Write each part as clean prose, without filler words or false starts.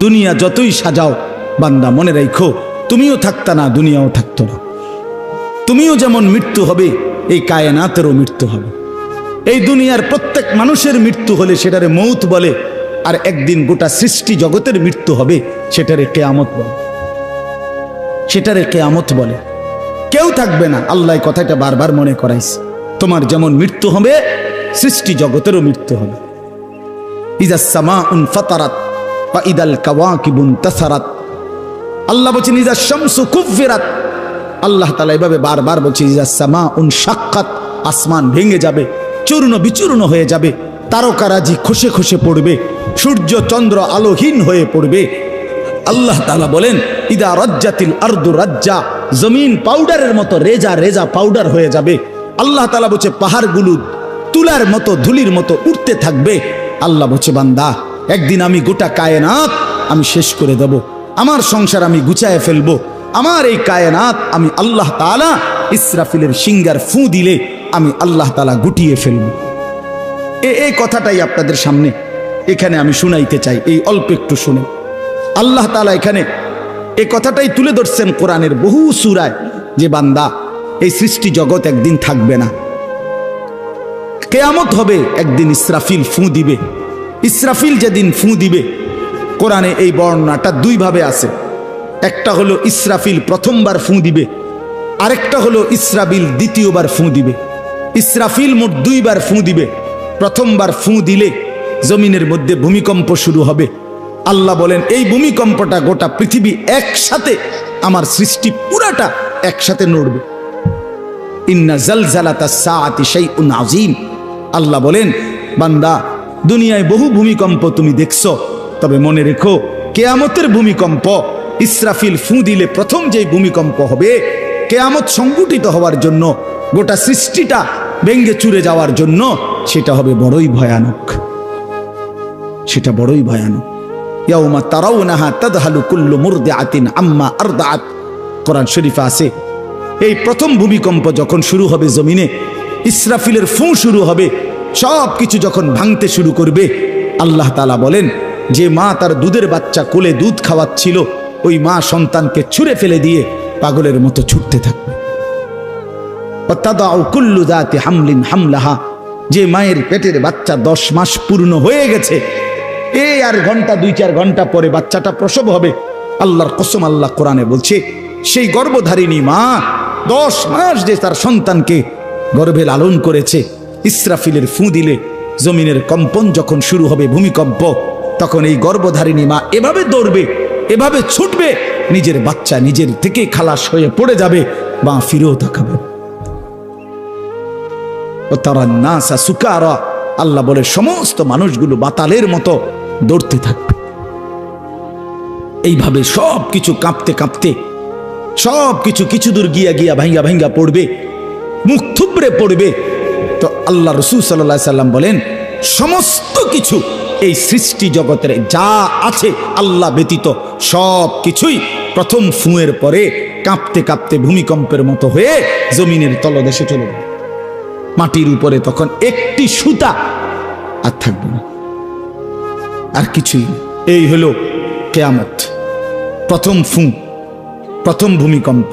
দুনিয়া যতই সাজাও বান্দা মনে রাখো তুমিও থাকতা না, দুনিয়াও থাকতো না। তুমিও যেমন মৃত্যু হবে, এই কায়নাতেরও মৃত্যু হবে। এই দুনিয়ার প্রত্যেক মানুষের মৃত্যু হলে সেটারে মৌত বলে, আর একদিন গোটা সৃষ্টি জগতের মৃত্যু হবে সেটারে কিয়ামত বলে। সেটারে কিয়ামত বলে। কেউ থাকবে না, আল্লাহ কথাটা বারবার মনে করাইছে। তোমার যেমন মৃত্যু হবে, সৃষ্টি জগতেরও মৃত্যু হবে। ইজাস সামাউন ফাতারাত ওয়া ইদাল কাওয়াকিবুন তাসারাত। আল্লাহ বলেছেন ইজাস শামসু কুফিরাত। আল্লাহ তাআলা এভাবে বারবার বলছে ইজাস সামাউন শাক্কাত, আসমান ভেঙে যাবে, চূর্ণ বিচূর্ণ হয়ে যাবে, তারকারাজি খসে খসে পড়বে, সূর্য চন্দ্র আলোহীন হয়ে পড়বে। আল্লাহ তাআলা বলেন ইদা রাজ্জাতিল আরদু রাজ্জা, জমিন পাউডারের মতো রেজা রেজা পাউডার হয়ে যাবে। আল্লাহ তাআলা বলছে পাহাড়গুলো তুলার মতো ধুলির মতো উঠতে থাকবে। আল্লাহ বলছে বান্দা একদিন আমি গোটা কায়নাত আমি শেষ করে দেব, আমার সংসার আমি গুছায় ফেলবো, আমার এই কায়নাত আমি আল্লাহ তাআলা ইসরাফিলের সিঙ্গার ফু দিলে আমি আল্লাহ তাআলা গুটিয়ে ফেলবো। এই কথাটাই আপনাদের সামনে এখানে আমি শুনাইতে চাই, এই অল্প একটু শুনে। আল্লাহ তাআলা এখানে এই কথাটাই তুলে ধরছেন কোরআনের বহু সূরায়, যে বান্দা এই সৃষ্টি জগৎ একদিন থাকবে না, কিয়ামত হবে, একদিন ইসরাফিল ফু দিবে। ইসরাফিল যেদিন ফু দিবে, কোরআনে এই বর্ণনাটা দুই ভাবে আছে। একটা হলো ইসরাফিল প্রথমবার ফু দিবে, আরেকটা হলো ইসরাফিল দ্বিতীয়বার ফু দিবে। ইসরাফিল মোট দুইবার ফু দিবে। প্রথমবার ফু দিলে জমিনের মধ্যে ভূমিকম্প শুরু হবে। আল্লাহ বলেন এই ভূমিকম্পটা গোটা পৃথিবী একসাথে, আমার সৃষ্টি পুরাটা একসাথে নড়বে। ইন্না জালজালাতাস সাআতি শাইউন আযীম। আল্লাহ বলেন বান্দা দুনিয়ায় বহু ভূমিকম্প তুমি দেখছো, তবে মনে রেখো কিয়ামতের ভূমিকম্প, ইসরাফিল ফু দিলে প্রথম যে ভূমিকম্প হবে, কিয়ামত সংঘটিত হওয়ার জন্য, গোটা সৃষ্টিটা ভেঙে চুরে যাওয়ার জন্য, সেটা হবে বড়ই ভয়ানক। সেটা বড়ই ভয়ানক। ইয়াউমা তারাউনাহা তাদহালু কুল্লু মুরদিআতিন আম্মা আরদাআত। কোরআন শরীফে আছে এই প্রথম ভূমিকম্প যখন শুরু হবে জমিনে, ইসরাফিলের ফু শুরু হবে, সব কিছু যখন ভাঙতে শুরু করবে, আল্লাহ তাআলা বলেন যে মা তার দুধের বাচ্চা কোলে দুধ খাওয়াচ্ছিল, ওই মা সন্তানকে ছুঁড়ে ফেলে দিয়ে পাগলের মতো ছুটতে থাকবে। ওয়াতাদাউ কুল্লু যাতি হামলিন হামলাহা, যে মায়ের পেটের বাচ্চা 10 মাস পূর্ণ হয়ে গেছে, এই আর ঘন্টা 2-4 ঘন্টা পরে বাচ্চাটা প্রসব হবে। আল্লাহর কসম, আল্লাহ কোরআনে বলছে সেই গর্ভধারিণী মা 10 মাস যে তার সন্তানকে গর্ভে লালন করেছে, ইসরাফিলের ফু দিলে জমিনের কম্পন যখন শুরু হবে, ভূমিকম্প, তখন এই গর্ভধারিণী মা এভাবে দৌড়বে, এভাবে ছুটবে, নিজের বাচ্চা নিজের থেকে খালাস হয়ে পড়ে যাবে, বা ফিরেও তাকাবে। ও তারা নাসা সুকারা, আল্লাহ বলে সমস্ত মানুষগুলো বাতালের মতো দৌড়তে থাকবে। এইভাবে সব কিছু কাঁপতে কাঁপতে সব কিছু কিছু দূর গিয়া গিয়া ভাঙ্গা ভাঙ্গা পড়বে, মুখ থুবড়ে পড়বে। তো আল্লাহ রাসূল সাল্লাল্লাহু আলাইহি সাল্লাম বলেন সমস্ত কিছু এই সৃষ্টি জগতের যা আছে আল্লাহ ব্যতীত সব কিছুই প্রথম ফুঁয়ের পরে কাঁপতে কাঁপতে ভূমিকম্পের মতো হয়ে জমিনের তলদেশে চলে যাবে। মাটির উপরে তখন একটি সুতা আর থাকবে না, আর কিছুই না। এই হলো কিয়ামত, প্রথম ফু, প্রথম ভূমিকম্প।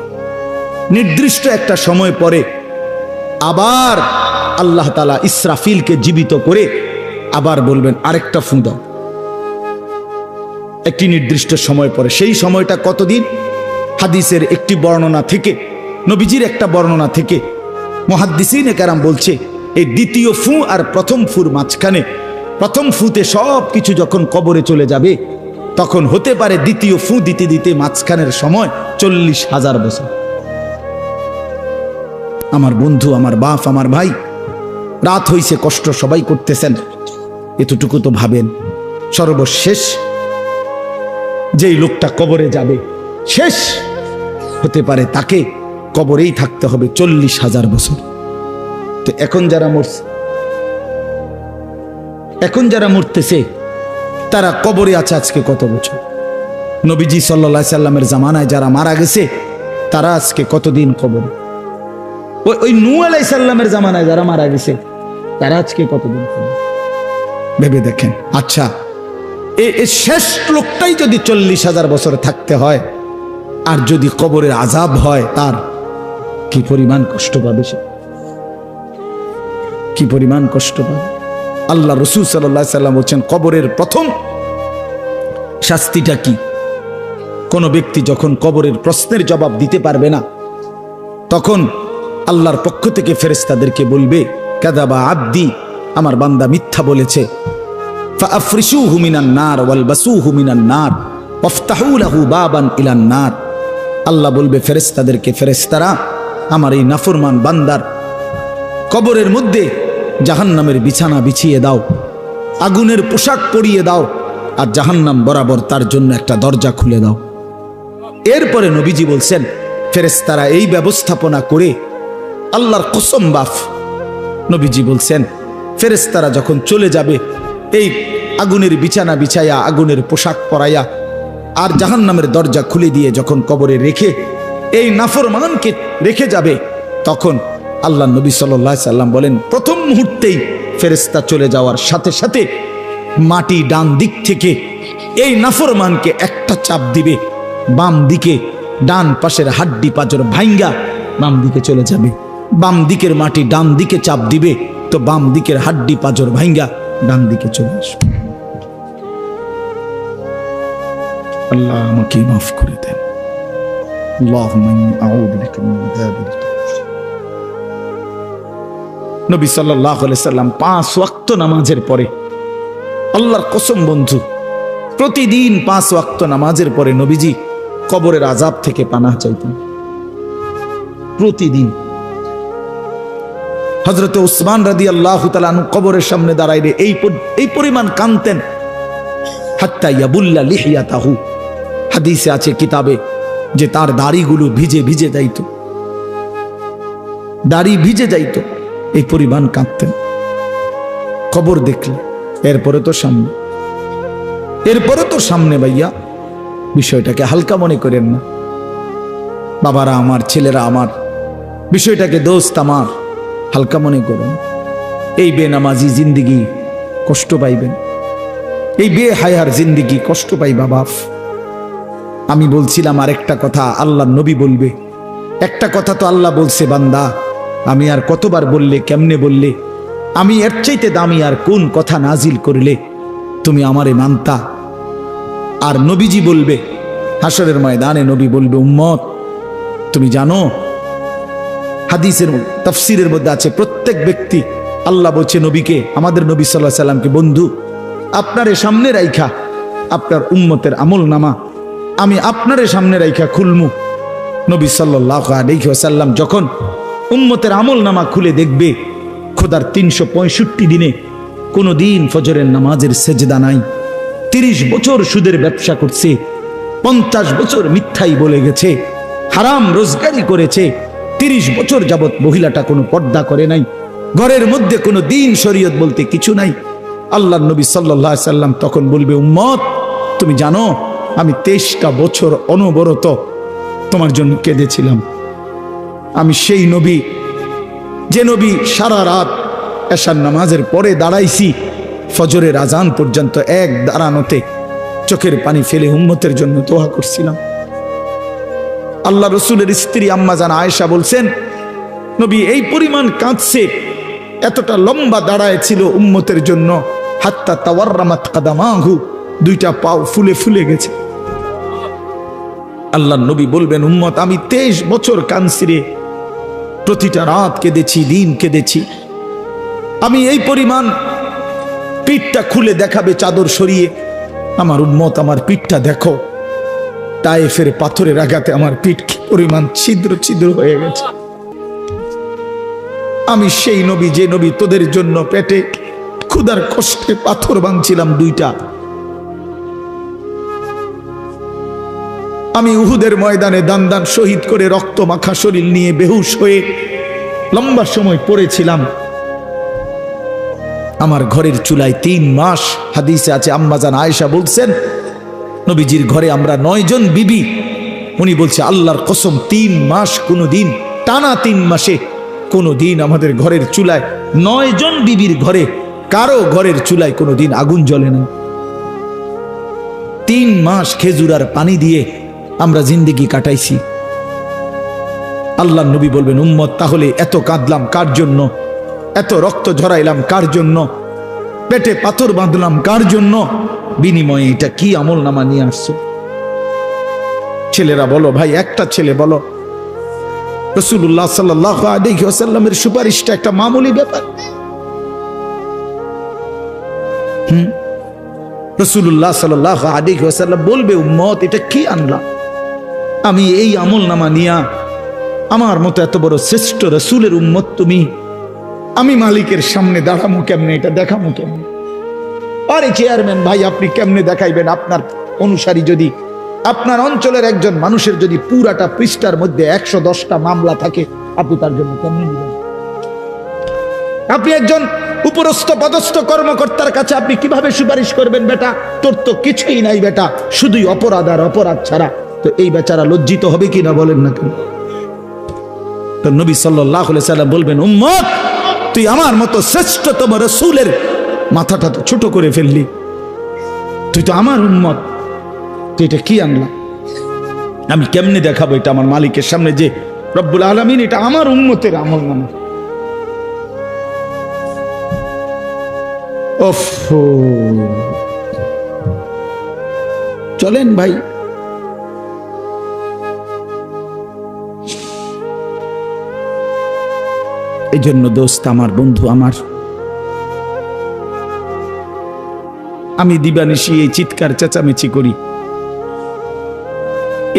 নির্দিষ্ট একটা সময় পরে আবার আল্লাহ তাআলা ইসরাফিলকে জীবিত করে আবার বলবেন আরেকটা ফু দাও, একটি নির্দিষ্ট সময় পরে। সেই সময়টা কতদিন? হাদিসের একটি বর্ণনা থেকে, নবীজির একটা বর্ণনা থেকে মুহাদ্দিসিনে কেরাম বলছে এই দ্বিতীয় ফু আর প্রথম ফুর মাঝখানে, প্রথম ফুতে সব কিছু যখন কবরে চলে যাবে, তখন হতে পারে দ্বিতীয় ফু দিতে দিতে মাঝখানের সময় 40,000 বছর। আমার বন্ধু, আমার বাপ, আমার ভাই, রাত হইছে, কষ্ট সবাই করতেছেন, এতটুকু তো ভাবেন সর্বশেষ যেই লোকটা কবরে যাবে, শেষ হতে পারে তাকে কবরেই থাকতে হবে 40,000 বছর। তো এখন যারা মরতেছে তারা কবরে আছে আজকে কত বছর? নবীজি সাল্লাল্লাহু আলাইহি সাল্লামের জামানায় যারা মারা গেছে তারা আজকে কতদিন কবরে? ওই নূহ আলাইহিস সালামের জামানায় যারা মারা গেছে তারা আজকে কতদিন কবরে? ভেবে দেখেন। আচ্ছা, এই শেষ লোকটাই যদি 40,000 বছর থাকতে হয়, আর যদি কবরের আযাব হয়, তার কি পরিমাণ কষ্ট পাবে সে, কি পরিমাণ কষ্ট পাবে। আল্লাহ রাসূল সাল্লাল্লাহু আলাইহি সাল্লাম বলেন, কবরের প্রথম শাস্তিটা কি? কোন ব্যক্তি যখন কবরের প্রশ্নের জবাব দিতে পারবে না, তখন আল্লাহর পক্ষ থেকে ফেরেশতাদেরকে বলবে, কাযাবা আব্দি, আমার বান্দা মিথ্যা বলেছে। ফাআফরিশুহু মিনান নার ওয়ালবাসুহু মিনান নার ওয়াফতাহু লাহু বাবান ইলান নার। আল্লাহ বলবে ফেরেশতাদেরকে, ফেরেশতারা আমার এই নাফরমান বান্দার কবরের মধ্যে জাহান্নামের বিছানা বিছিয়ে দাও, আগুনের পোশাক পরিয়ে দাও, আর জাহান্নাম বরাবর তার জন্য একটা দরজা খুলে দাও। এরপরে নবীজি বলছেন, ফেরেশতারা এই ব্যবস্থাপনা করে, আল্লাহর কসম বাফ, নবীজি বলছেন ফেরেশতারা যখন চলে যাবে, এই আগুনের বিছানা বিছাইয়া, আগুনের পোশাক পরাইয়া, আর জাহান্নামের দরজা খুলে দিয়ে যখন কবরে রেখে এই নাফরমানকে রেখে যাবে, তখন আল্লাহ নবী সাল্লাল্লাহু আলাইহি সাল্লাম বলেন, প্রথম মুহূর্তেই ফেরেশতা চলে যাওয়ার সাথে সাথে মাটি ডান দিক থেকে এই নাফরমানকে একটা চাপ দিবে, বাম দিকে ডান পাশের হাড্ডি পাঁজর ভাঙ্গা বাম দিকে চলে যাবে। বাম দিকের মাটি ডান দিকে চাপ দিবে, তো বাম দিকের হাড্ডি পাঁজর ভাঙ্গা ডান দিকে চলে আসবে। আল্লাহ আমাকে মাফ করে দেন। আল্লাহুম্মা ইন্নী আউযু বিকা মিন আযাবিল কবর। নবী সাল্লাল্লাহু আলাইহি সাল্লাম 5 ওয়াক্ত নামাজের পরে, আল্লাহর কসম বন্ধু, প্রতিদিন 5 ওয়াক্ত নামাজের পরে নবীজি কবরের আযাব থেকে পানাহ চাইতেন, প্রতিদিন। হযরত উসমান রাদিয়াল্লাহু তাআলা আনহু কবরের সামনে দাঁড়াইলে এই পরিমাণ কাঁদতেন, হাত্তা ইয়াবুল্লা লিহিয়াতাহু। হাদিসে আছে কিতাবে যে তার দাড়িগুলো ভিজে ভিজে যাইত, দাড়ি ভিজে যাইত, এই পরিমাণ কাঁদতেন কবর দেখলে। এরপরে তো সামনে ভাইয়া, বিষয়টাকে হালকা মনে করেন না। বাবারা আমার, ছেলেরা আমার, বিষয়টাকে দোস্ত আমার, হালকা মনে করেন। এই বেনামাজি জিন্দিগি কষ্ট পাইবেন, এই বেহায়ার জিন্দিগি কষ্ট পাইবা বাপ। আমি বলছিলাম আরেকটা কথা আল্লাহ নবী বলবে, একটা কথা তো আল্লাহ বলছে, বান্দা আমি আর কতবার বললে, কেমনে বললে, আমি এর চাইতে দামি আর কোন কথা নাজিল করলে তুমি আমারে মানতা। আর নবীজি বলবে হাসরের ময়দানে, নবী বলবে, উম্মত তুমি জানো, হাদিসের তাফসীরের মধ্যে আছে, প্রত্যেক ব্যক্তি, আল্লাহ বলছে নবীকে, আমাদের নবী সাল্লাল্লাহু আলাইহি সাল্লামকে, বন্ধু আপনারে সামনে রাইখা আপনার উম্মতের আমল নামা আমি আপনারে সামনে রাইখা খুলমু। নবী সাল্লাল্লাহু আলাইহি ওয়াসাল্লাম যখন উম্মতের আমল নামা খুলে দেখবে, খোদার 365 দিনে কোনো দিন ফজরের নামাজের সেজদা নাই, 30 বছর সুদের ব্যবসা করছে, 50 বছর মিথ্যাই বলে গেছে, হারাম রোজগারি করেছে, 30 বছর যাবত মহিলাটা কোনো পর্দা করে নাই, ঘরের মধ্যে কোনো দিন শরীয়ত বলতে কিছু নাই। আল্লাহর নবী সাল্লাল্লাহু আলাইহি সাল্লাম তখন বলবে, উম্মত তুমি জানো আমি 23টা বছর অনবরত তোমার জন্য কেঁদেছিলাম। আমি সেই নবী, যে নবী সারা রাত এশার নামাজের পরে দাঁড়াইছি ফজরের আজান পর্যন্ত, এক দাঁড়ানোতে চোখের পানি ফেলে উম্মতের জন্য দোয়া করছিলাম। আল্লাহ রসুলের স্ত্রী আম্মা জান আয়েশা বলছেন, নবী এই পরিমাণ কাঁদছে, এতটা লম্বা দাঁড়ায় ছিল উম্মতের জন্য, হাত্তা তাওয়াররামাত কাদামাহু, 2টা পাও ফুলে ফুলে গেছে। আল্লাহ নবী বলবেন, উম্মত আমি 23 বছর কাঁদছি রে, প্রতিটা রাত কেঁদেছি, দিন কেঁদেছি। আমি এই পরিমাণ, পিঠটা খুলে দেখাবে চাদর সরিয়ে, আমার উম্মত আমার পিঠটা দেখো, তায়েফের পাথরের আঘাতে আমার পিঠ কি পরিমাণ ছিদ্র ছিদ্র হয়ে গেছে। আমি সেই নবী, যে নবী তোদের জন্য পেটে ক্ষুধার কষ্টে পাথর ভাঙছিলাম 2টা। আমি উহুদের ময়দানে দান দান শহীদ করে রক্ত মাখা শরীর নিয়ে বেহুশ হয়ে লম্বা সময় পড়েছিলাম। আমার ঘরের চুলায় 3 মাস, হাদিসে আছে আম্মা জান আয়েশা বলছেন, নবীজির ঘরে আমরা 9 জন বিবি, উনি বলছে আল্লাহর কসম 3 মাস, কোনো দিন টানা 3 মাসে কোনো দিন আমাদের ঘরের চুলায়, 9 জন বিবির ঘরে কারো ঘরের চুলায় কোনো দিন আগুন জ্বলে না। 3 মাস খেজুর আর পানি দিয়ে আমরা জিন্দেগি কাটাইছি। আল্লাহ নবী বলবেন, উম্মত তাহলে এত কাঁদলাম কার জন্য, এত রক্ত ঝরাইলাম কার জন্য, পেটে পাথর বাঁধলাম কার জন্য, বিনিময়ে এটা কি আমল নামা নিয়ে আসছো? ছেলেরা বলো ভাই, একটা ছেলে বলো রাসূলুল্লাহ সাল্লাল্লাহু আলাইহি ওয়াসাল্লামের সুপারিশটা একটা মামুলি ব্যাপার? রাসূলুল্লাহ সাল্লাল্লাহু আলাইহি ওয়াসাল্লাম বলবে, উম্মত এটা কি আনলা? আমি এই আমল নামা নিয়া আমার মতো এত বড় শ্রেষ্ঠ রাসূলের উম্মত তুমি, আমি মালিকের সামনে দাঁড়ামু কেমনে, এটা দেখামু কেমনে? আরে চেয়ারম্যান ভাই, আপনি কেমনে দেখাইবেন? আপনার অনুসারী যদি, আপনার অঞ্চলের একজন মানুষের যদি পুরাটা পৃষ্ঠার মধ্যে 110টা মামলা থাকে, আপনি তার জন্য কেমনে নেবেন? আপনি একজন উপরস্থ পদস্থ কর্মকর্তার কাছে আপনি কিভাবে সুপারিশ করবেন? বেটা তোর তো কিছুই নাই বেটা, শুধুই অপরাধ আর অপরাধ ছাড়া। তো এই বেচারা লজ্জিত হবে কিনা বলেন না কেন? তো নবী সাল্লাল্লাহু আলাইহি সাল্লাম বলবেন, উম্মত তুই আমার মতো শ্রেষ্ঠতম রাসূলের মাথাটা তো ছোট করে ফেললি, তুই তো আমার উম্মত, তুই এটা কি আনলা? আমি কেমনে দেখাবো এটা আমার মালিকের সামনে যে রব্বুল আলামিন এটা আমার উম্মতের আমল নামা? চলেন ভাই, এই জন্য দোস্ত আমার, বন্ধু আমার, আমি দিবানিশি এই চিৎকার চেঁচামেচি করি,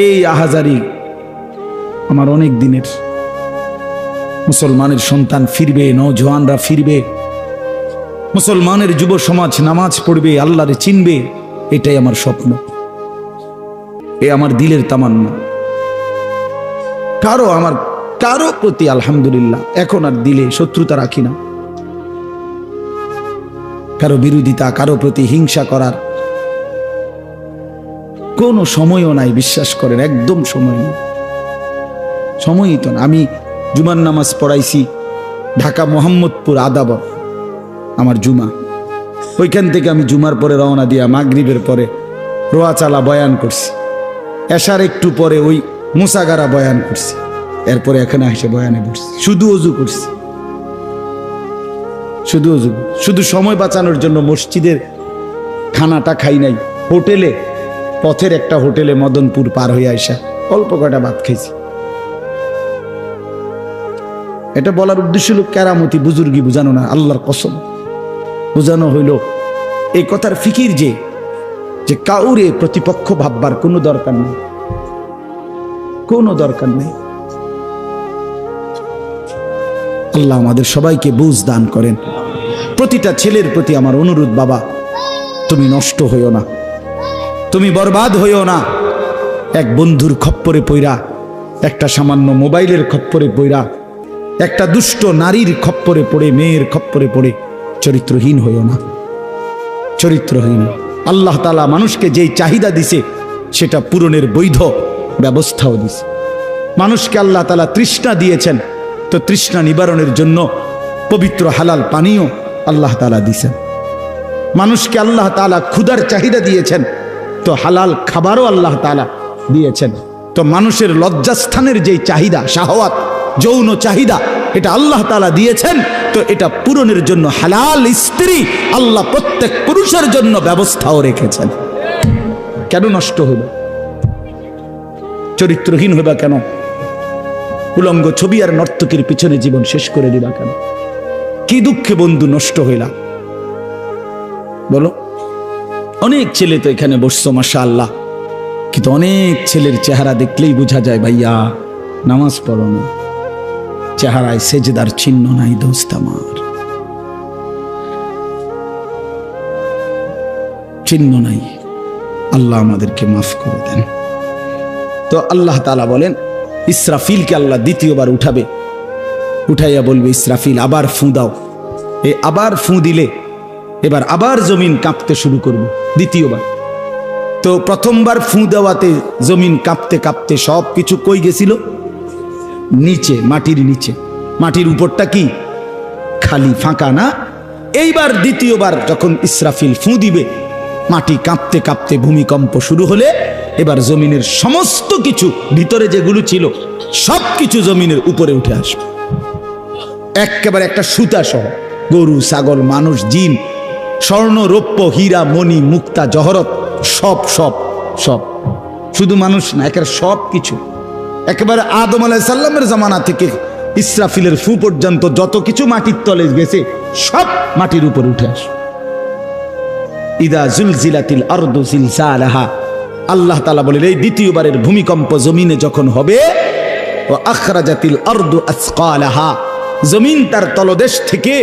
এই আহাজারি আমার অনেক দিনের। মুসলমানের সন্তান ফিরবে, নওজওয়ানরা ফিরবে, মুসলমানের যুব সমাজ নামাজ পড়বে, আল্লাহরে চিনবে, এটাই আমার স্বপ্ন, এ আমার দিলের তামান্না। কারো প্রতি আলহামদুলিল্লাহ এখন আর দিলে শত্রুতা রাখি না, কারো বিরোধিতা, কারো প্রতি হিংসা করার কোনো সময়ও নাই, বিশ্বাস করেন, একদম সময় নেই, সময়ই তো না। আমি জুমার নামাজ পড়াইছি ঢাকা মোহাম্মদপুর আদাবর, আমার জুমা, ওইখান থেকে আমি জুমার পরে রওনা দিয়া মাগরিবের পরে রোয়াচালা বয়ান করছি, এশার একটু পরে ওই মুসাগারা বয়ান করছি, এরপরে এখানে এসে বয়ানে বসছি, শুধু অজু করছি, শুধু অজু, শুধু সময় বাঁচানোর জন্য মসজিদের খানাটা খাই নাই, হোটেলে, পথের একটা হোটেলে মদনপুর পার হয়ে আসা অল্প কটা ভাত খাইছি। এটা বলার উদ্দেশ্য হলো কেরামতি বুজুর্গি বুঝানো না, আল্লাহর কসম বুঝানো হইল এই কথার ফিকির যে কাউরে প্রতিপক্ষ ভাববার কোনো দরকার নেই, কোনো দরকার নেই। আল্লাহ আমাদের সবাইকে বুঝ দান করেন। প্রতিটা ছেলের প্রতি আমার অনুরোধ, বাবা তুমি নষ্ট হইও না, তুমি বরবাদ হইও না। এক বন্ধুর খপ্পরে পইরা, একটা সামান্য মোবাইলের খপ্পরে পইরা, একটা দুষ্ট নারীর খপ্পরে পড়ে, মেয়ের খপ্পরে পড়ে চরিত্রহীন হইও না, চরিত্রহীন। আল্লাহ তাআলা মানুষকে যেই চাহিদা দিছে সেটা পূরণের বৈধ ব্যবস্থাও দিছে। মানুষকে আল্লাহ তাআলা তৃষ্ণা দিয়েছেন, তো তৃষ্ণা নিবারণের জন্য পবিত্র হালাল পানীয় আল্লাহ তাআলা দিয়েছেন। মানুষকে আল্লাহ তাআলা ক্ষুধার চাহিদা দিয়েছেন, তো হালাল খাবারও আল্লাহ তাআলা দিয়েছেন। তো মানুষের লজ্জাস্থানের যেই চাহিদা, শাহওয়াত, যৌন চাহিদা, এটা আল্লাহ তাআলা দিয়েছেন, তো এটা পূরণের জন্য হালাল স্ত্রী আল্লাহ প্রত্যেক পুরুষের জন্য ব্যবস্থাও রেখেছেন। কেন নষ্ট হইবে? চরিত্রহীন হইবা কেন? উলঙ্গ ছবি আর নর্তকীর পিছনে জীবন শেষ করে দিবা কেন? কি দুঃখে বন্ধু নষ্ট হইলা বলো? অনেক ছেলে তো এখানে বসছো মাশাআল্লাহ, কিন্তু অনেক ছেলের চেহারা দেখলেই বোঝা যায় ভাইয়া নামাজ পড়ো না, চেহারায় সেজদার চিহ্ন নাই। দোস্ত আমার, চিহ্ন নাই। আল্লাহ আমাদেরকে মাফ করে দেন। তো আল্লাহ তাআলা বলেন, ইসরাফিলকে আল্লাহ দ্বিতীয়বার উঠাবে, উঠাইয়া বলবে, ইসরাফিল আবার ফুঁ দাও। এ আবার ফুঁ দিলে এবার আবার জমিন কাঁপতে শুরু করবে দ্বিতীয়বার। তো প্রথমবার ফুঁ দেওয়াতে জমিন কাঁপতে কাঁপতে সব কিছু কই গেছিল? নিচে, মাটির নিচে। মাটির উপরটা কি? খালি, ফাঁকা না? এইবার দ্বিতীয়বার যখন ইসরাফিল ফুঁ দিবে, মাটি কাঁপতে কাঁপতে ভূমিকম্প শুরু হলে এবার জমিনের সমস্ত কিছু ভিতরে যেগুলো ছিল সব কিছু জমিনের উপরে উঠে আসবে, একেবারে একটা সুতা সহ। গরু, ছাগল, মানুষ, জিন, স্বর্ণ, রৌপ্য, হীরা, মণি, মুক্তা, জহরত, সব সব সব, শুধু মানুষ না, একেবারে সব কিছু, একেবারে আদম আলাইহিস সালামের জামানা থেকে ইসরাফিলের ফু পর্যন্ত যত কিছু মাটির তলে গেছে সব মাটির উপর উঠে আসে। ইদা জুলজিলাতিল আরদু জিলজালাহা, আল্লাহ তাআলা বলেন এই দ্বিতীয়বারের ভূমিকম্প জমিনে যখন হবে, ওয়া আখরাজাতিল আরদু আসকালাহা, জমিন তার তলদেশ থেকে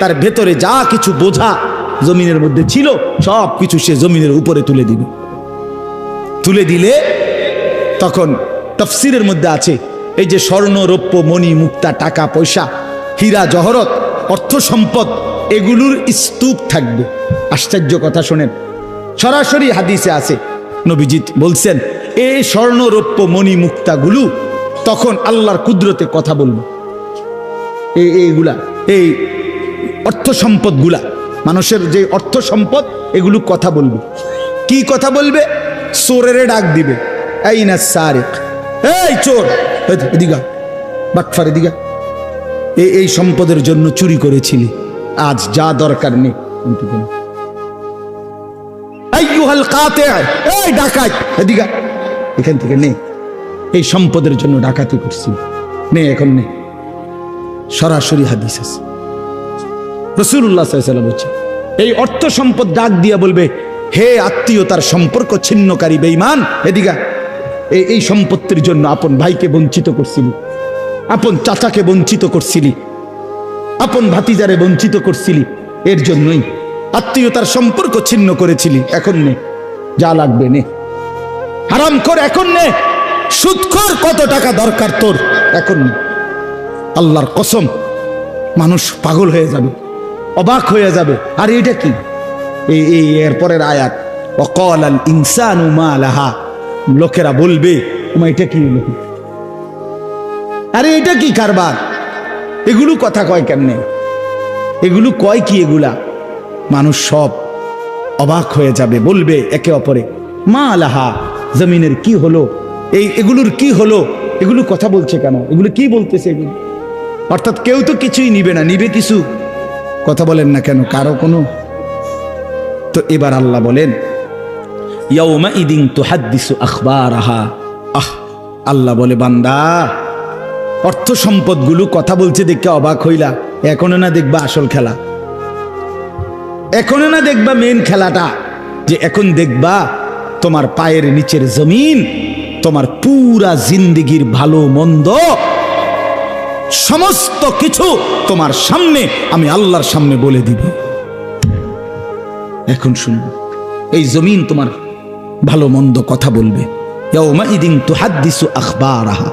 তার ভেতরে যা কিছু বোঝা জমিনের মধ্যে ছিল সব কিছু সে জমিনের উপরে তুলে দিবে। তুলে দিলে তখন তাফসীরের মধ্যে আছে এই যে স্বর্ণ, রৌপ্য, মণি, মুক্তা, টাকা পয়সা, হীরা, জহরত, অর্থ সম্পদ, এগুলোর স্তূপ থাকবে। আশ্চর্য কথা শোনেন, সরাসরি হাদিসে আছে, নবীজি বলছেন এই স্বর্ণ, রৌপ্য, মণি, মুক্তাগুলো তখন আল্লাহর কুদরতে কথা বলবে। এইগুলা, এই অর্থ সম্পদগুলা, মানুষের যে অর্থ সম্পদ, এগুলো কথা বলবে। কি কথা বলবে? চোরেরে ডাক দিবে, আইনা সারিক, এই চোর, এদিকে বাটফার, এদিকে এই সম্পদের জন্য চুরি করেছিলি, আজ যা দরকার নেই। আইয়ুহাল কাতি, এই ডাকাত, এদিকে এখান থেকে নে, এই সম্পদের জন্য ডাকাতি করছি, নে এখন নে। সরাসরি হাদিস আছে, রাসূলুল্লাহ সাল্লাল্লাহু আলাইহি ওয়াসাল্লাম বলছেন এই অর্থ সম্পদ ডাক দিয়া বলবে, হে আত্মীয়তার সম্পর্ক ছিন্নকারী বেঈমান, এদিকে এই সম্পত্তির জন্য আপন ভাইকে বঞ্চিত করছিলি, আপন চাচাকে বঞ্চিত করছিলি, আপন ভাতিজারে বঞ্চিত করছিলি, এর জন্যই আত্মীয়তার সম্পর্ক ছিন্ন করেছিলি, এখন নে যা লাগবে নে, হারাম কর এখন নে, সুদখোর কত টাকা দরকার তোর এখন নে। আল্লাহর কসম, মানুষ পাগল হয়ে যাবে, অবাক হয়ে যাবে। আর এটা কি? এই এরপরের আয়াত, ওয়াকালাল ইনসানু মা লাহা, লোকেরা বলবে এটা কি হলো, আরে এটা কি কারবার, এগুলো কথা কয় কেমনে, এগুলো কয় কি, এগুলা মানুষ সব অবাক হয়ে যাবে, বলবে একে অপরে মা লাহা, জমিনের কি হলো, এগুলোর কি হলো, এগুলো কথা বলছে কেন, এগুলো কি বলতেছে এগুলো? অর্থাৎ কেউ তো কিছুই নিবে না, নিবে কিছু, কথা বলেন না কেন কারো কোনো। তো এবার আল্লাহ বলেন ইয়াউমা ইদিন তুহাদ্দিসু আখবারাহা, আল্লাহ বলে বান্দা অর্থ সম্পদগুলো কথা বলছে দেখে অবাক হইলা, এখনো না দেখবা আসল খেলা, এখনো না দেখবা মেন খেলাটা, যে এখন দেখবা তোমার পায়ের নিচের জমিন, তোমার পুরা জিন্দেগির ভালো মন্দ সমস্ত কিছু তোমার সামনে আমি আল্লাহর সামনে বলে দিব। এখন শুনবে, এই জমিন তোমার ভালো মন্দ কথা বলবে। ইয়াউমা ইদিন তুহাদ্দিসু আখবারাহা,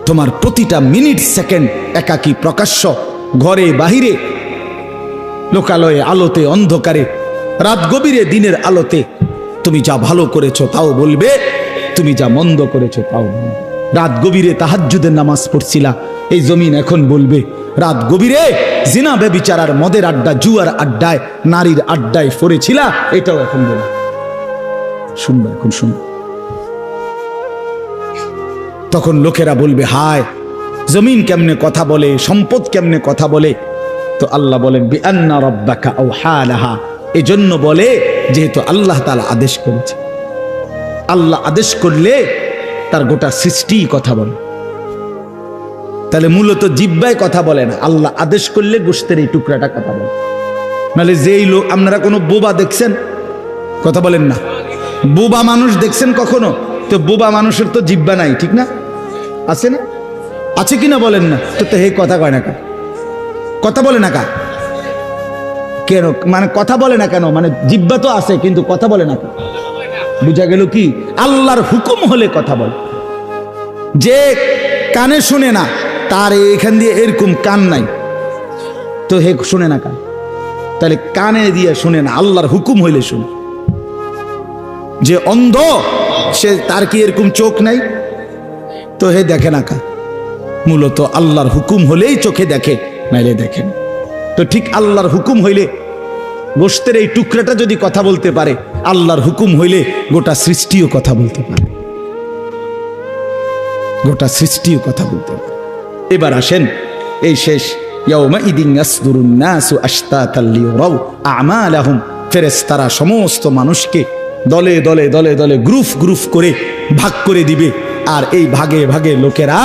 তোমার প্রতিটা মিনিট সেকেন্ড একাকী প্রকাশ্য, ঘরে বাহিরে, লোকালয়ে, আলোতে, অন্ধকারে, রাত গভীরে, দিনের আলোতে, তুমি যা ভালো করেছো তাও বলবে, তুমি যা মন্দ করেছো তাও বলবে। রাত গভীরে তাহাজ্জুদের নামাজ পড়ছিলা, এই জমিন এখন বলবে রাত গভীরে জিনা ব্যভিচার, মদের আড্ডা, জুয়ার আড্ডায়, নারীর আড্ডায় পড়েছিলা, এটাও এখন বলবে। শুনবে, এখন শুনবে। তখন লোকেরা বলবে হায়, জমিন কেমনে কথা বলে, সম্পদ কেমনে কথা বলে। তো আল্লাহ বলেন বিআন্না রাব্বাকা আওহা লাহা, এজন্য বলে যেহেতু আল্লাহ তাআলা আদেশ করেছে। আল্লাহ আদেশ করলে তার গোটা সৃষ্টি কথা বলে, তাহলে মূলত জিহ্বায় কথা বলে না, আল্লাহ আদেশ করলে গোশতের এই টুকরাটা কথা বলে। নাহলে যেই লোক, আপনারা কোনো বোবা দেখছেন, কথা বলেন না, বোবা মানুষ দেখছেন কখনো? তো বোবা মানুষের তো জিহ্বা নাই, ঠিক না? আছে না? আছে কিনা বলেন না? তো হে কথা কয় না কা, কথা বলে না কা কেন, মানে কথা বলে না কেন, মানে জিহ্বা তো আছে কিন্তু কথা বলে না কা। বুঝা গেল কি? আল্লাহর হুকুম হলে কথা বলে। যে কানে শুনে না, তার এখান দিয়ে এরকম কান নাই, তো হে শুনে না কান, তাহলে কানে দিয়ে শুনে না, আল্লাহর হুকুম হইলে শুনে। যে অন্ধ, সে তার কি এরকম চোখ নাই, তো হে দেখে না কা। মূলত আল্লাহর হুকুম হলেই চোখে দেখে, নাইলে দেখেন। তো ঠিক আল্লাহর হুকুম হইলে গোশতের এই টুকরাটা যদি কথা বলতে পারে, আল্লাহর হুকুম হইলে গোটা সৃষ্টিও কথা বলতে পারে, গোটা সৃষ্টিও কথা বলতে পারে। এবার আসেন এই শেষ ইয়াউমাইদিন ইয়াসদুরুন নাসু আশতাতাল লিয়ারাউ আমালাহুম, ফেরেশতারা সমস্ত মানুষকে দলে দলে দলে দলে গ্রুপ গ্রুপ করে ভাগ করে দিবে। আর এই ভাগে ভাগে লোকেরা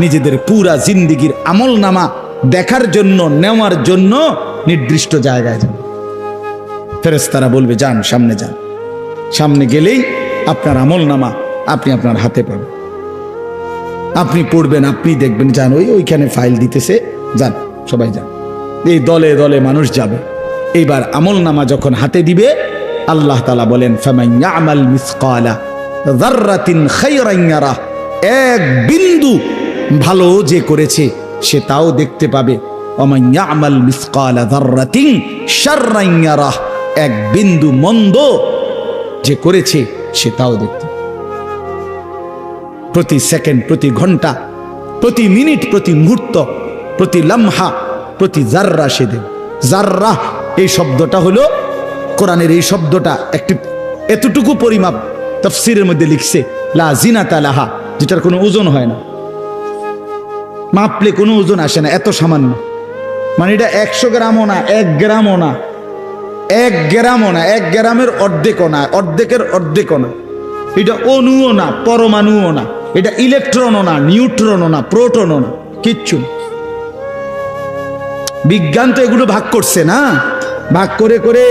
নিজেদের পুরা জিন্দেগির আমলনামা দেখার জন্য, নেওয়ার জন্য নির্দিষ্ট জায়গায় যাবে। ফেরেশতারা বলবে যান, সামনে যান। সামনে গেলেই আপনার আমলনামা আপনি আপনার হাতে পাবেন, আপনি পড়বেন, আপনি দেখবেন, যান ওইখানে ফাইল দিতেছে, যান সবাই যান। এই দলে দলে মানুষ যাবে। এইবার আমলনামা যখন হাতে দিবে, আল্লাহ তাআলা বলেন ফামান ইয়ামাল মিসকালা যাররাতিন খায়রান ইয়ারা, এক বিন্দু ভালো যে করেছে সে তাও দেখতে পাবে। ওমান ইয়ামাল মিসকালা যাররাতিন শাররান ইয়ারা, এক বিন্দু মন্দ যে করেছে সে তাও দেখতে পাবে। প্রতি সেকেন্ড, প্রতি ঘন্টা, প্রতি মিনিট, প্রতি মুহূর্ত, প্রতি লামহা, প্রতি জাররা সে দেবে। জাররা এই শব্দটা হলো কোরআনের, এই শব্দটা একটি এতটুকু পরিমাপ তাফসীরের মধ্যে লিখছে লা জিনাতা লাহা, যেটার কোনো ওজন হয় না, মাপলে কোনো ওজন আসে না, এত সামান্য। মানে এটা 100 গ্রামও না, 1 গ্রামও না, 1 গ্রামও না, 1 গ্রামের অর্ধেকও না, অর্ধেকের অর্ধেকও না। এটা অণুও না, পরমাণুও না, এটা ইলেকট্রনও না, নিউট্রনও না, প্রোটনও না, কিচ্ছু না। বিজ্ঞান তো এগুলো ভাগ করছে না, ভাগ করে করে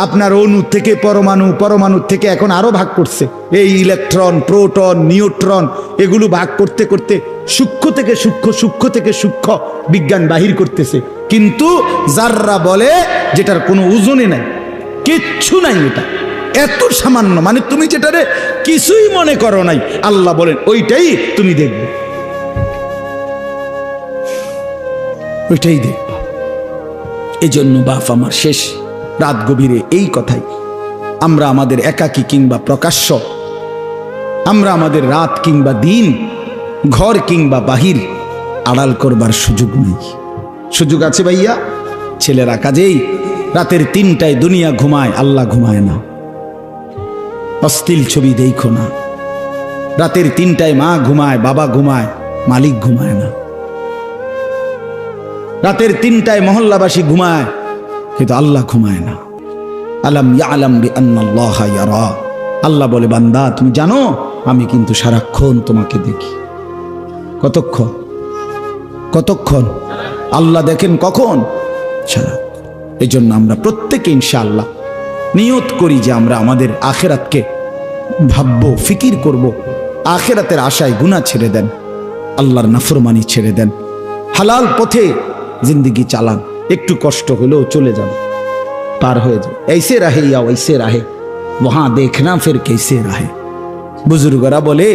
আপনার অণু থেকে পরমাণু, পরমাণু থেকে এখন আরো ভাগ করছে। এই ইলেকট্রন, প্রোটন, নিউট্রন এগুলো ভাগ করতে করতে সূক্ষ্ম থেকে সূক্ষ্ম, সূক্ষ্ম থেকে সূক্ষ্ম বিজ্ঞান বাহির করতেছে। কিন্তু জাররা বলে যেটার কোনো ওজনই নাই, কিচ্ছু নাই, এটা এত সামান্য। মানে তুমি যেটারে কিছুই মনে করো নাই, আল্লাহ বলেন ওইটাই তুমি দেখবে, ওইটাই দেখবে। এই জন্য বাপ আমার শেষ রাত গভীরে এই কথাই, আমরা আমাদের একাকী কিংবা প্রকাশ্য, আমরা আমাদের রাত কিংবা দিন, ঘর কিংবা বাহির আড়াল করবার সুযোগ নেই। সুযোগ আছে ভাইয়া? ছেলেরা কাজেই রাতের 3টায় দুনিয়া ঘুমায়, আল্লাহ ঘুমায় না। অশ্লীল ছবি দেখো না। রাতের 3টায় মা ঘুমায়, বাবা ঘুমায়, মালিক ঘুমায় না। রাতের 3টায় মহল্লাবাসী ঘুমায়, কিন্তু আল্লাহ ঘুমায় না। আলাম ইয়ালাম বিআন্নাল্লাহা ইয়ারা, আল্লাহ বলে বান্দা তুমি জানো আমি কিন্তু সারাক্ষণ তোমাকে দেখি। কতক্ষণ? কতক্ষণ? আল্লাহ দেখেন কখন? সারাক্ষণ। এই জন্য আমরা প্রত্যেকে ইনশাআল্লাহ নিয়ত করি যে আমরা আমাদের আখিরাতকে ভাববো, ফিকির করব। আখিরাতের আশায় গুনাহ ছেড়ে দেন, আল্লাহর নাফরমানি ছেড়ে দেন, হালাল পথে জিন্দেগি চালান। একটু কষ্ট হলেও চলে যান, পার হয়ে যান। ऐसे रहे या वैसे रहे वहां देखना फिर कैसे रहे। বুজুর্গরা বলে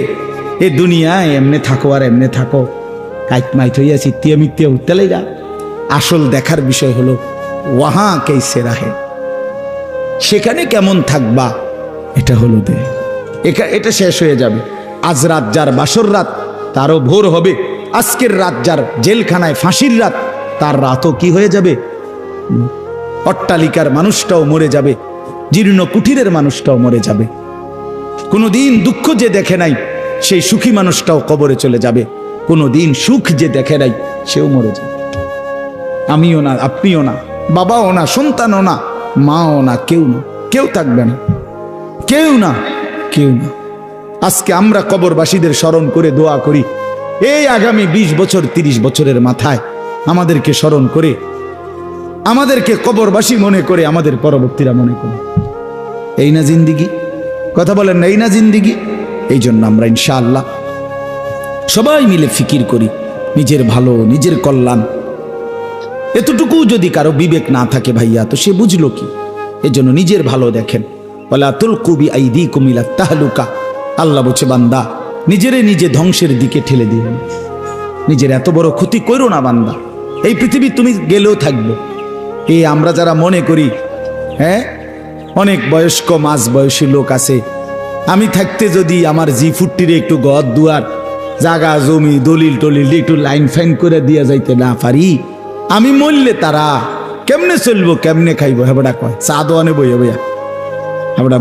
এ দুনিয়ায় এমনে থাকো আর এমনে থাকো, কাইট মাইট হইয়া চিত্তিয়া মিত্তিয়া উঠতে লাগা। আসল দেখার বিষয় হলো ওয়াহা কেসে রাহে, সেখানে কেমন থাকবা, এটা হলো দে। এটা শেষ হয়ে যাবে। আজ রাত যার বাসর রাত, তারও ভোর হবে। আজকের রাত যার জেলখানায় ফাঁসির রাত, তার রাতও কি হয়ে যাবে? অট্টালিকার মানুষটাও মরে যাবে, জীর্ণ কুঠিরের মানুষটাও মরে যাবে। কোনোদিন দুঃখ যে দেখে নাই সেই সুখী মানুষটাও কবরে চলে যাবে। কোনোদিন সুখ যে দেখে নাই সেও মরে যাবে। আমিও না, আপনিও না, বাবাও না, সন্তানও না, মাও না, কেউ না, কেউ থাকবে না, কেউ না, কেউ না। আজকে আমরা কবরবাসীদের স্মরণ করে দোয়া করি, এই আগামী 20 বছর 30 বছরের মাথায় আমাদেরকে স্মরণ করে, আমাদেরকে কবরবাসী মনে করে, আমাদের পরবর্তীরা মনে করে। এই না জিন্দিগি? কথা বলেন না, এই না জিন্দিগি? এই জন্য আমরা ইনশাআল্লাহ সবাই মিলে ফিকির করি নিজের ভালো, নিজের কল্যাণ। এতটুকু যদি কারো বিবেক না থাকে ভাইয়া, তো সে বুঝলো কি? এই জন্য নিজের ভালো দেখেন। ওয়ালা তুলকু বিআইদিকুম ইলা তাহলুকা, আল্লাহ বলছে বান্দা নিজেরে নিজে ধ্বংসের দিকে ঠেলে দিও না, নিজের এত বড় ক্ষতি করো না বান্দা। এই পৃথিবী তুমি গেলেও থাকবে। এই আমরা যারা মনে করি, হ্যাঁ অনেক বয়স্ক মাঝ বয়সী লোক আছে, আমি থাকতে যদি আমার জি40 একটু ঘর দুয়ার জাগা জমি দলিল টলিল একটু লাইন ফাইন করে দিয়া যাইতে না পারি, আমি মরলে তারা কেমনে চলবো কেমনে খাইবো হেবড়া কয় চা দোয়ানে বইয়া বইয়া হেবড়া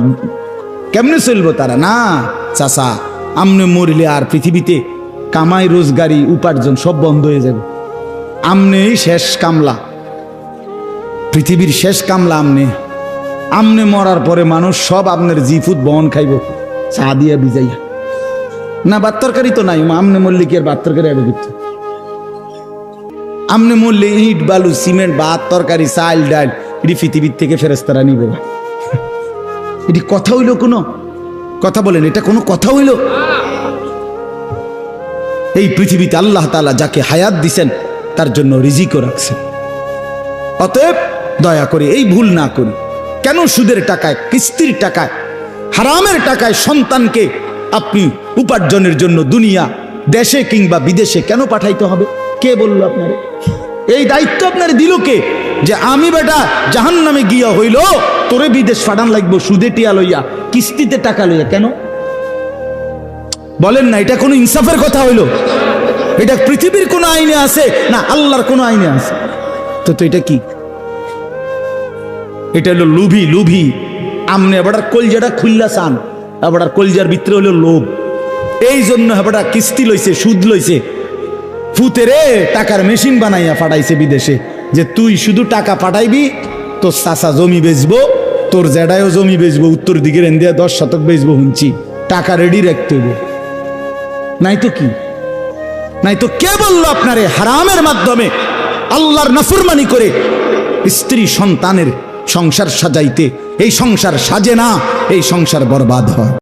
কেমনে চলবো তারা না চাচা আমনে মরিলে আর পৃথিবীতে কামাই রোজগারি উপার্জন সব বন্ধ হয়ে যাবে আমনেই শেষ কামলা পৃথিবীর শেষ কামলা আমনে মরার পরে মানুষ সব আপনার জিফুত বহন খাইব চা দিয়া ভিজাইয়া না ভাত তরকারি তো নাই আমনে মরলে কি আর ভাত তরকারি আগে দিত আমনে মরলে ইট বালু সিমেন্ট ভাত তরকারি চাল ডাল এটি পৃথিবীর থেকে ফেরেস্তারা নিবে এটি কথা হইল কোনো কথা বলেন এটা কোনো কথা হইল এই পৃথিবীতে আল্লাহ তাআলা যাকে হায়াত দিছেন তার জন্য রিজিকও রাখছেন অতএব দয়া করে এই ভুল না করি কেন সুদের টাকায় কিস্তির টাকায় হারামের টাকায় সন্তানকে আপনি উপার্জনের জন্য দুনিয়া দেশে কিংবা বিদেশে কেন পাঠাইতে হবে কে বলল আপনারে এই দায়িত্ব আপনার দিল কে যে আমি বেটা জাহান্নামে গিয়া হইল তোরে বিদেশ পাঠান লাগবো সুদে টিয়া লইয়া কিস্তিতে টাকা লইয়া কেন বলেন না এটা কোনো ইনসাফের কথা হইল এটা পৃথিবীর কোন আইনে আছে না আল্লাহর কোন আইনে আছে তো এটা কি এটা হলো লুভি আমনে আবার কলজাটা খুললা চান আবার কলজার ভিতরে হলো লোভ এই জন্য আবার কিস্তি লইছে সুদ লইছে ফুতেরে টাকার মেশিন বানাইয়া পাঠাইছে বিদেশে যে তুই শুধু টাকা পাঠাইবি তোর চাচা জমি বেচবো তোর জেডায়ও জমি বেচবো উত্তর দিকের এন্দিয়া 10 শতক বেচবো হুঁচি টাকা রেডি রাখতে হইব নাই তো কি নাই তো কে বললো আপনারে হারামের মাধ্যমে আল্লাহর নাফরমানি করে স্ত্রী সন্তানের সংসার সাজাইতে এই সংসার সাজে না এই সংসার বরবাদ হয়